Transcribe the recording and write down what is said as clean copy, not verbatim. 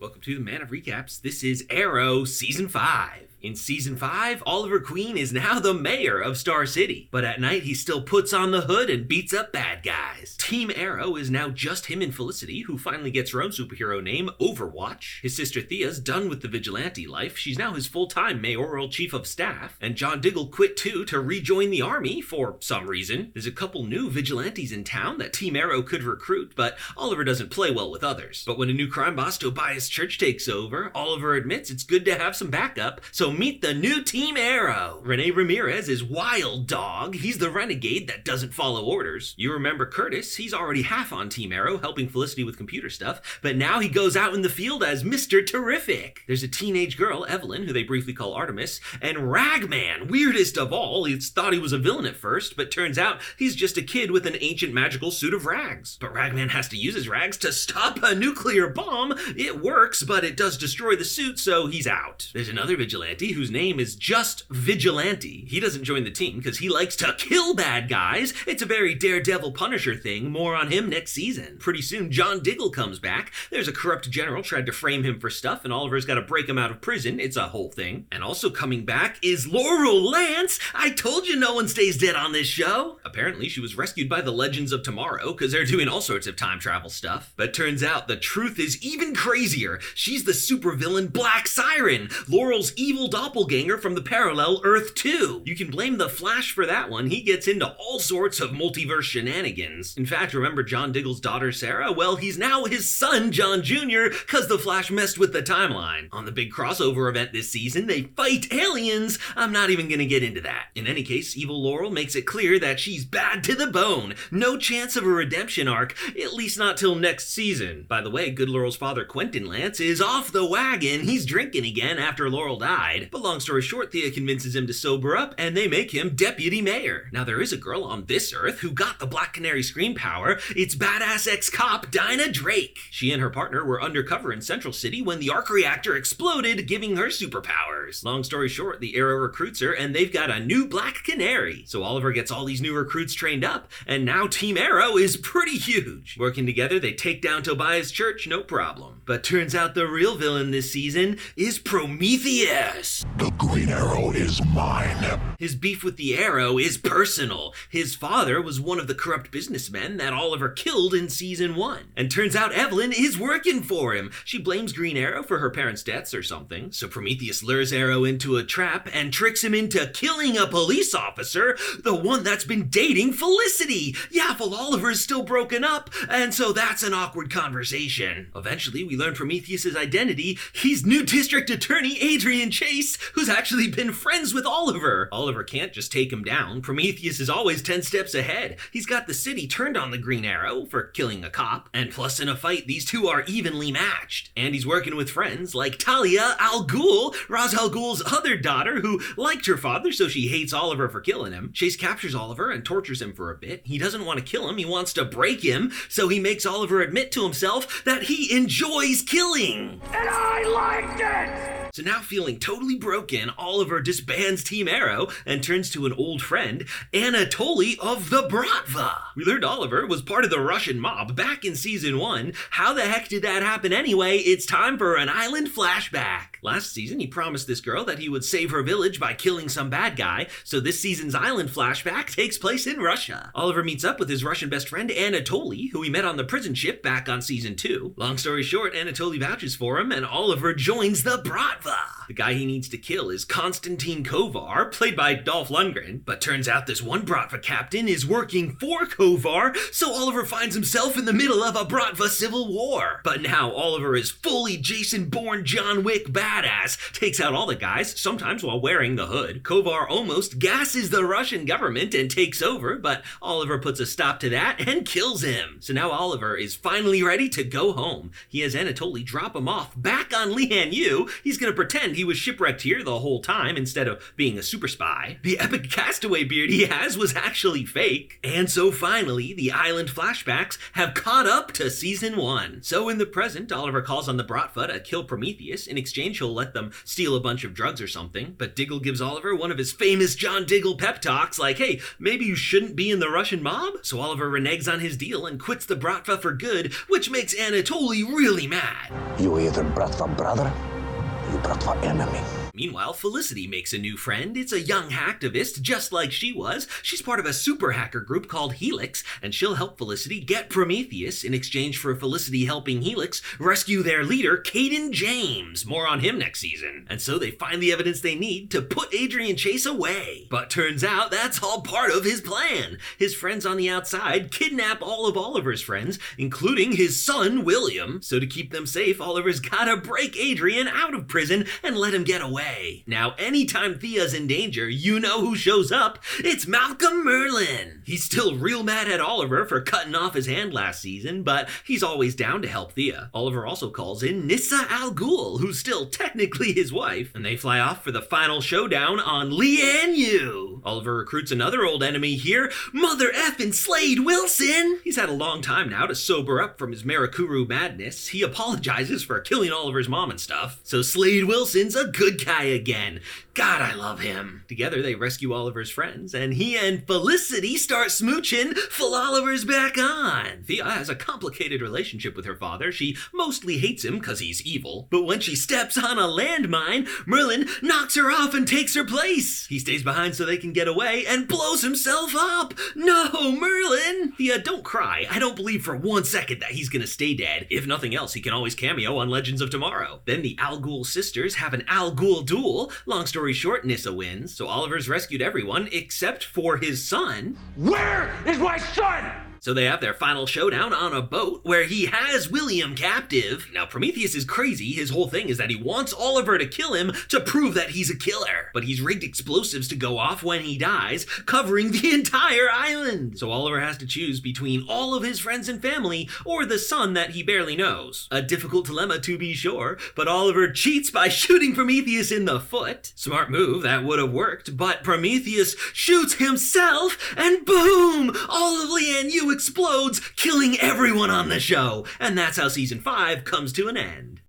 Welcome to the Man of Recaps. This is Arrow Season 5. In Season 5, Oliver Queen is now the mayor of Star City, but at night he still puts on the hood and beats up bad guys. Team Arrow is now just him and Felicity, who finally gets her own superhero name, Overwatch. His sister Thea's done with the vigilante life. She's now his full-time mayoral chief of staff. And John Diggle quit too to rejoin the army for some reason. There's a couple new vigilantes in town that Team Arrow could recruit, but Oliver doesn't play well with others. But when a new crime boss, Tobias Church, takes over, Oliver admits it's good to have some backup, so meet the new Team Arrow. Rene Ramirez is Wild Dog. He's the renegade that doesn't follow orders. You remember Curtis? He's already half on Team Arrow, helping Felicity with computer stuff, but now he goes out in the field as Mr. Terrific. There's a teenage girl, Evelyn, who they briefly call Artemis, and Ragman, weirdest of all. He thought he was a villain at first, but turns out he's just a kid with an ancient magical suit of rags. But Ragman has to use his rags to stop a nuclear bomb. It works, but it does destroy the suit, so he's out. There's another vigilante whose name is just Vigilante. He doesn't join the team because he likes to kill bad guys. It's a very Daredevil Punisher thing. More on him next season. Pretty soon, John Diggle comes back. There's a corrupt general tried to frame him for stuff, and Oliver's got to break him out of prison. It's a whole thing. And also coming back is Laurel Lance. I told you no one stays dead on this show. Apparently, she was rescued by the Legends of Tomorrow because they're doing all sorts of time travel stuff. But turns out the truth is even crazier. She's the supervillain Black Siren, Laurel's evil doppelganger from the parallel Earth 2. You can blame the Flash for that one. He gets into all sorts of multiverse shenanigans. In fact, remember John Diggle's daughter Sarah? Well, he's now his son John Jr. because the Flash messed with the timeline. On the big crossover event this season, they fight aliens. I'm not even gonna get into that. In any case, evil Laurel makes it clear that she's bad to the bone. No chance of a redemption arc, at least not till next season. By the way, good Laurel's father Quentin Lance is off the wagon. He's drinking again after Laurel died. But long story short, Thea convinces him to sober up and they make him deputy mayor. Now there is a girl on this Earth who got the Black Canary scream power. It's badass ex-cop Dinah Drake. She and her partner were undercover in Central City when the arc reactor exploded, giving her superpowers. Long story short, the Arrow recruits her and they've got a new Black Canary. So Oliver gets all these new recruits trained up and now Team Arrow is pretty huge. Working together, they take down Tobias Church, no problem. But turns out the real villain this season is Prometheus. The Green Arrow is mine. His beef with the Arrow is personal. His father was one of the corrupt businessmen that Oliver killed in Season 1. And turns out Evelyn is working for him. She blames Green Arrow for her parents' deaths or something. So Prometheus lures Arrow into a trap and tricks him into killing a police officer, the one that's been dating Felicity. Yeah, well, Oliver's still broken up, and so that's an awkward conversation. Eventually, we learn Prometheus's identity. He's new district attorney Adrian Chase, who's actually been friends with Oliver. Oliver can't just take him down. Prometheus is always 10 steps ahead. He's got the city turned on the Green Arrow for killing a cop, and plus in a fight, these two are evenly matched. And he's working with friends like Talia Al Ghul, Ra's al Ghul's other daughter, who liked her father, so she hates Oliver for killing him. Chase captures Oliver and tortures him for a bit. He doesn't want to kill him, he wants to break him, so he makes Oliver admit to himself that he enjoys killing. And I liked it! So now feeling totally broken, Oliver disbands Team Arrow and turns to an old friend, Anatoly of the Bratva. We learned Oliver was part of the Russian mob back in Season 1. How the heck did that happen anyway? It's time for an island flashback. Last season, he promised this girl that he would save her village by killing some bad guy, so this season's island flashback takes place in Russia. Oliver meets up with his Russian best friend Anatoly, who he met on the prison ship back on Season 2. Long story short, Anatoly vouches for him, and Oliver joins the Bratva. The guy he needs to kill is Konstantin Kovar, played by Dolph Lundgren. But turns out this one Bratva captain is working for Kovar, so Oliver finds himself in the middle of a Bratva civil war. But now Oliver is fully Jason Bourne John Wick badass, takes out all the guys, sometimes while wearing the hood. Kovar almost gasses the Russian government and takes over, but Oliver puts a stop to that and kills him. So now Oliver is finally ready to go home. He has Anatoly drop him off back on Lian Yu. He's gonna pretend And he was shipwrecked here the whole time instead of being a super spy. The epic castaway beard he has was actually fake. And so finally, the island flashbacks have caught up to season 1. So in the present, Oliver calls on the Bratva to kill Prometheus. In exchange, he'll let them steal a bunch of drugs or something. But Diggle gives Oliver one of his famous John Diggle pep talks like, hey, maybe you shouldn't be in the Russian mob? So Oliver reneges on his deal and quits the Bratva for good, which makes Anatoly really mad. You either Bratva brother, or you Bratva enemy. Meanwhile, Felicity makes a new friend. It's a young hacktivist, just like she was. She's part of a super hacker group called Helix, and she'll help Felicity get Prometheus in exchange for Felicity helping Helix rescue their leader, Caden James. More on him next season. And so they find the evidence they need to put Adrian Chase away. But turns out that's all part of his plan. His friends on the outside kidnap all of Oliver's friends, including his son, William. So to keep them safe, Oliver's gotta break Adrian out of prison and let him get away. Now, anytime Thea's in danger, you know who shows up. It's Malcolm Merlin. He's still real mad at Oliver for cutting off his hand last season, but he's always down to help Thea. Oliver also calls in Nissa Al Ghul, who's still technically his wife, and they fly off for the final showdown on Lian Yu. Oliver recruits another old enemy here, Mother Effin' Slade Wilson. He's had a long time now to sober up from his Marakuru madness. He apologizes for killing Oliver's mom and stuff. So Slade Wilson's a good guy again. God, I love him. Together, they rescue Oliver's friends, and he and Felicity start smooching full Oliver's back on. Thea has a complicated relationship with her father. She mostly hates him because he's evil, but when she steps on a landmine, Merlin knocks her off and takes her place. He stays behind so they can get away and blows himself up. No, Merlin! Thea, don't cry. I don't believe for 1 second that he's gonna stay dead. If nothing else, he can always cameo on Legends of Tomorrow. Then the Al Ghul sisters have an Al Ghul duel. Long story short, Nissa wins, so Oliver's rescued everyone except for his son. Where is my son? So they have their final showdown on a boat where he has William captive. Now, Prometheus is crazy. His whole thing is that he wants Oliver to kill him to prove that he's a killer. But he's rigged explosives to go off when he dies, covering the entire island. So Oliver has to choose between all of his friends and family or the son that he barely knows. A difficult dilemma to be sure, but Oliver cheats by shooting Prometheus in the foot. Smart move, that would have worked, but Prometheus shoots himself and boom! All of Lian Yu explodes, killing everyone on the show. And that's how season 5 comes to an end.